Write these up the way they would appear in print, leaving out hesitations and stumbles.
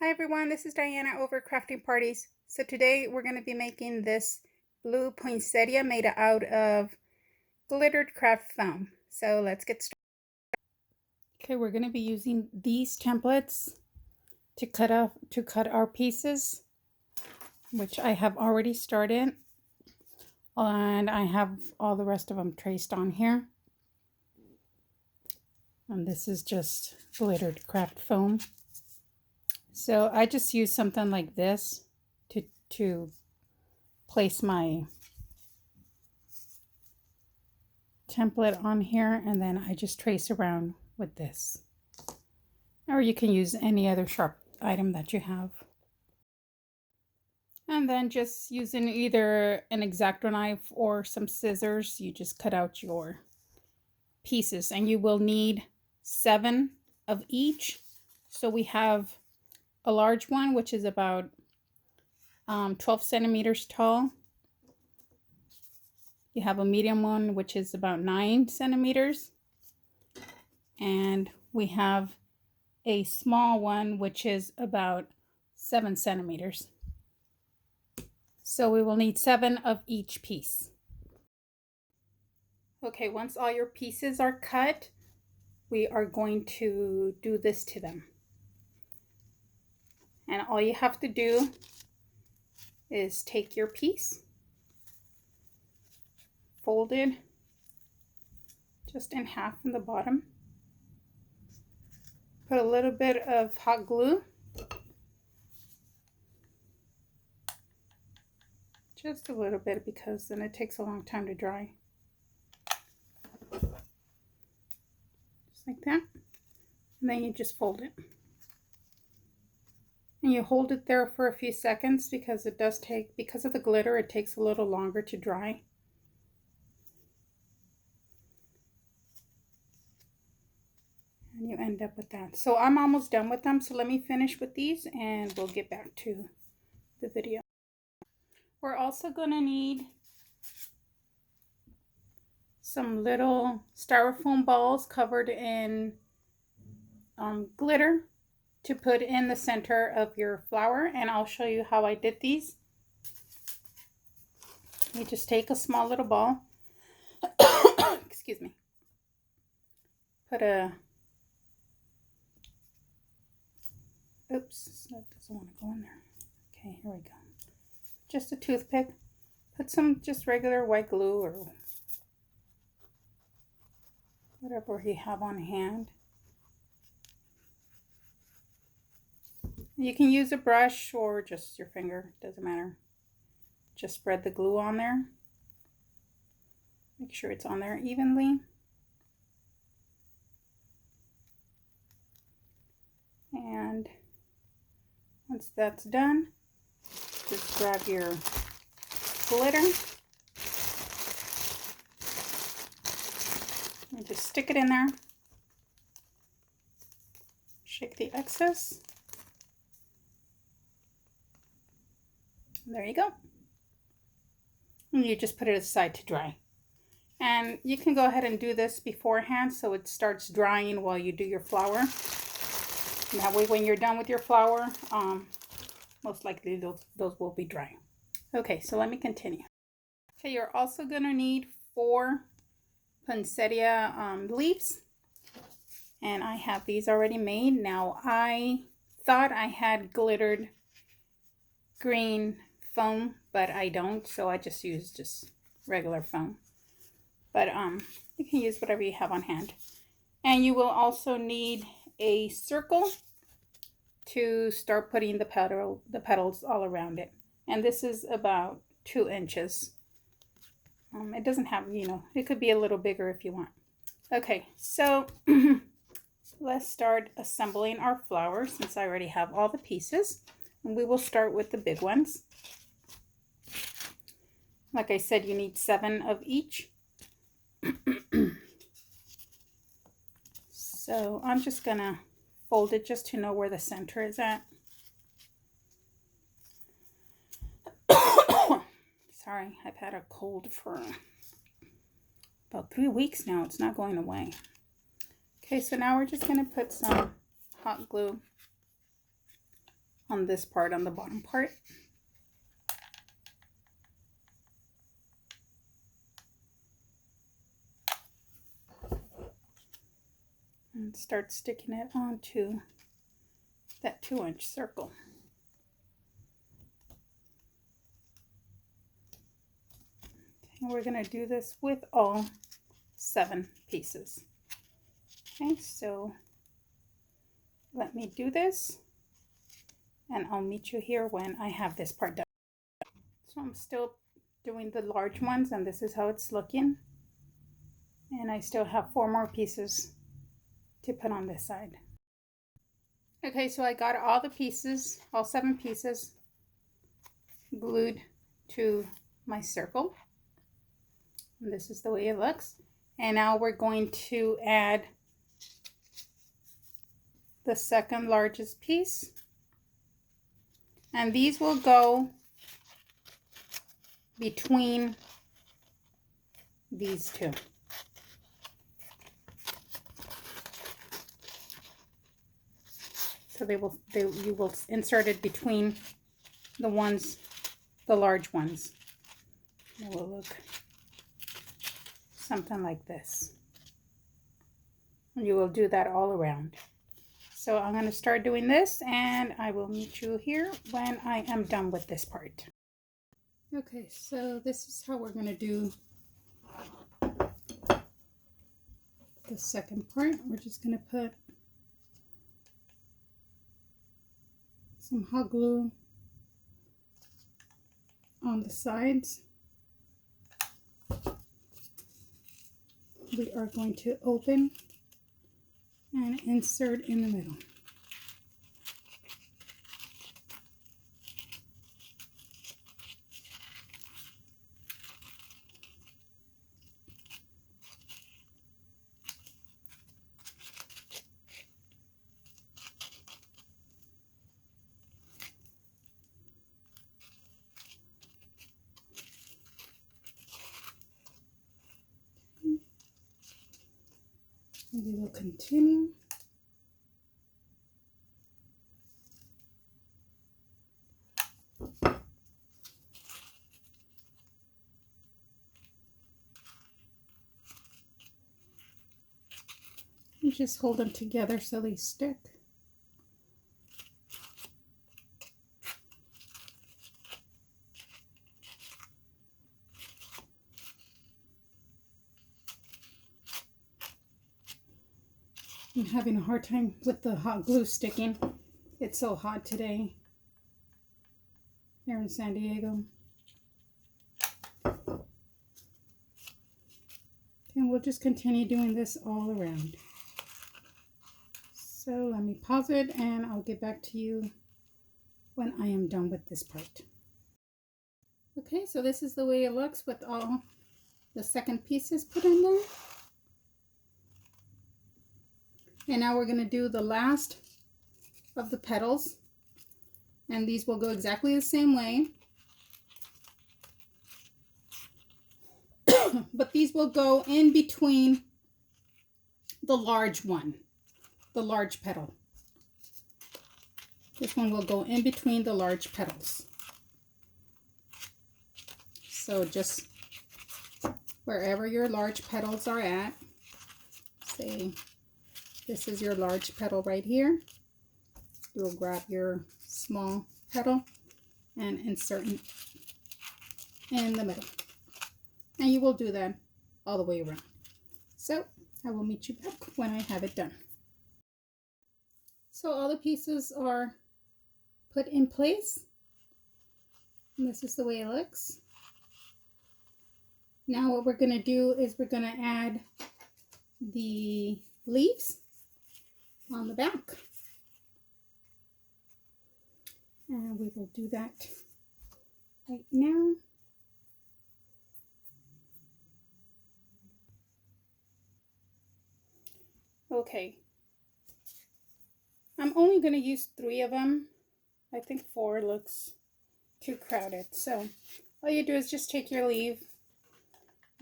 Hi everyone, this is Diana over Crafting Parties. So today we're going to be making this blue poinsettia made out of glittered craft foam. So let's get started. Okay, we're going to be using these templates to cut our pieces, which I have already started, and I have all the rest of them traced on here. And this is just glittered craft foam. So I just use something like this to place my template on here, and then I just trace around with this. Or you can use any other sharp item that you have. And then just using either an X-Acto knife or some scissors, you just cut out your pieces, and you will need 7 of each. So we have a large one, which is about 12 centimeters tall. You have a medium one, which is about 9 centimeters. And we have a small one, which is about 7 centimeters. So we will need 7 of each piece. Okay, once all your pieces are cut, we are going to do this to them. And all you have to do is take your piece, fold it just in half from the bottom, put a little bit of hot glue, just a little bit, because then it takes a long time to dry. Just like that. And then you just fold it. And you hold it there for a few seconds, because it does take, because of the glitter, it takes a little longer to dry. And you end up with that. So I'm almost done with them. So let me finish with these and we'll get back to the video. We're also going to need some little styrofoam balls covered in glitter to put in the center of your flower, and I'll show you how I did these. You just take a small little ball, excuse me, put a, oops, that doesn't want to go in there. Okay, here we go. Just a toothpick, put some just regular white glue or whatever you have on hand. You can use a brush or just your finger, doesn't matter. Just spread the glue on there. Make sure it's on there evenly. And once that's done, just grab your glitter and just stick it in there. Shake the excess. There you go. And you just put it aside to dry. And you can go ahead and do this beforehand so it starts drying while you do your flower. And that way when you're done with your flower, most likely those will be dry. Okay, so let me continue. Okay, you're also going to need 4 poinsettia leaves. And I have these already made. Now I thought I had glittered green foam, but I don't, so I just use just regular foam. But you can use whatever you have on hand. And you will also need a circle to start putting the petals all around it. And this is about 2 inches. It doesn't have, it could be a little bigger if you want. Okay, so let's start assembling our flower, since I already have all the pieces. And we will start with the big ones. Like I said, you need 7 of each. So I'm just gonna fold it just to know where the center is at. Sorry, I've had a cold for about 3 weeks now. It's not going away. Okay, so now we're just gonna put some hot glue on this part, on the bottom part. And start sticking it onto that 2-inch circle. And we're going to do this with all 7 pieces. Okay, so let me do this and I'll meet you here when I have this part done. So I'm still doing the large ones and this is how it's looking. And I still have 4 more pieces to put on this side. Okay, so I got all the pieces, all 7 pieces, glued to my circle. And this is the way it looks. And now we're going to add the second largest piece. And these will go between these 2. So you will insert it between the large ones. It will look something like this. And you will do that all around. So I'm going to start doing this and I will meet you here when I am done with this part. Okay, so this is how we're going to do the second part. We're just going to put some hot glue on the sides. We are going to open and insert in the middle. And we will continue. You just hold them together so they stick. I'm having a hard time with the hot glue sticking. It's so hot today here in San Diego. And we'll just continue doing this all around. So let me pause it and I'll get back to you when I am done with this part. Okay, so this is the way it looks with all the second pieces put in there. And now we're going to do the last of the petals. And these will go exactly the same way. But these will go in between the large one, the large petal. This one will go in between the large petals. So just wherever your large petals are at, say this is your large petal right here, you'll grab your small petal and insert it in the middle. And you will do that all the way around. So I will meet you back when I have it done. So all the pieces are put in place. And this is the way it looks. Now what we're going to do is we're going to add the leaves on the back. And we will do that right now. Okay, I'm only going to use 3 of them. I think 4 looks too crowded. So all you do is just take your leaf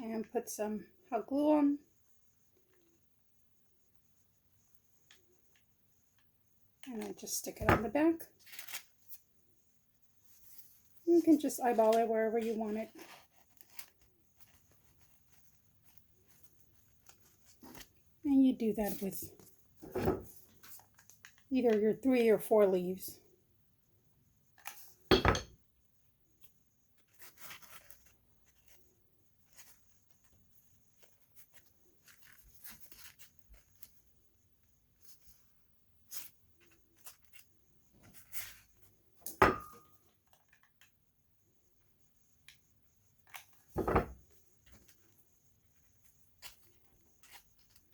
and put some hot glue on. And then just stick it on the back. You can just eyeball it wherever you want it. And you do that with either your 3 or 4 leaves.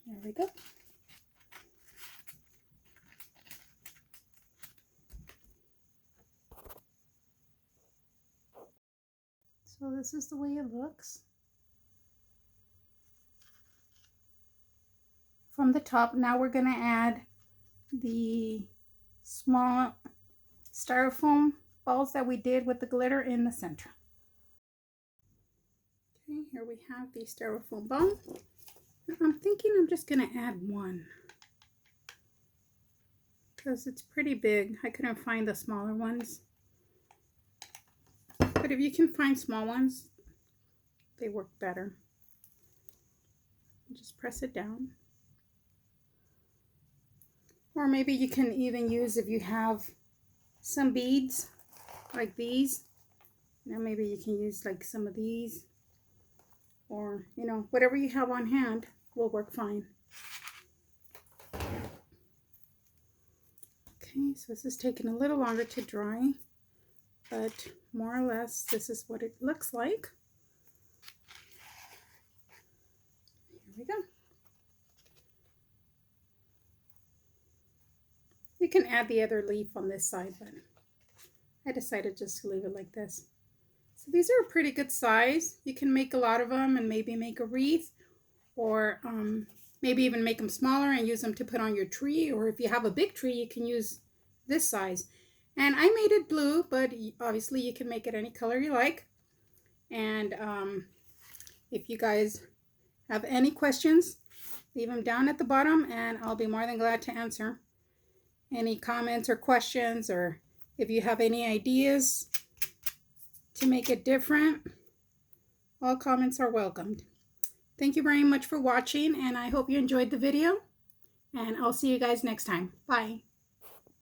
There we go. So this is the way it looks. From the top, now we're going to add the small styrofoam balls that we did with the glitter in the center. Okay, here we have the styrofoam ball. I'm thinking I'm just going to add one because it's pretty big. I couldn't find the smaller ones. But if you can find small ones, they work better. Just press it down. Or maybe you can even use, if you have some beads like these, now maybe you can use like some of these, or you know, whatever you have on hand will work fine. Okay, so this is taking a little longer to dry, but more or less this is what it looks like. Here we go. You can add the other leaf on this side, but I decided just to leave it like this. So these are a pretty good size. You can make a lot of them and maybe make a wreath, or maybe even make them smaller and use them to put on your tree. Or if you have a big tree, you can use this size. And I made it blue, but obviously you can make it any color you like. And if you guys have any questions, leave them down at the bottom and I'll be more than glad to answer any comments or questions, or if you have any ideas to make it different. All comments are welcomed. Thank you very much for watching, and I hope you enjoyed the video, and I'll see you guys next time. Bye.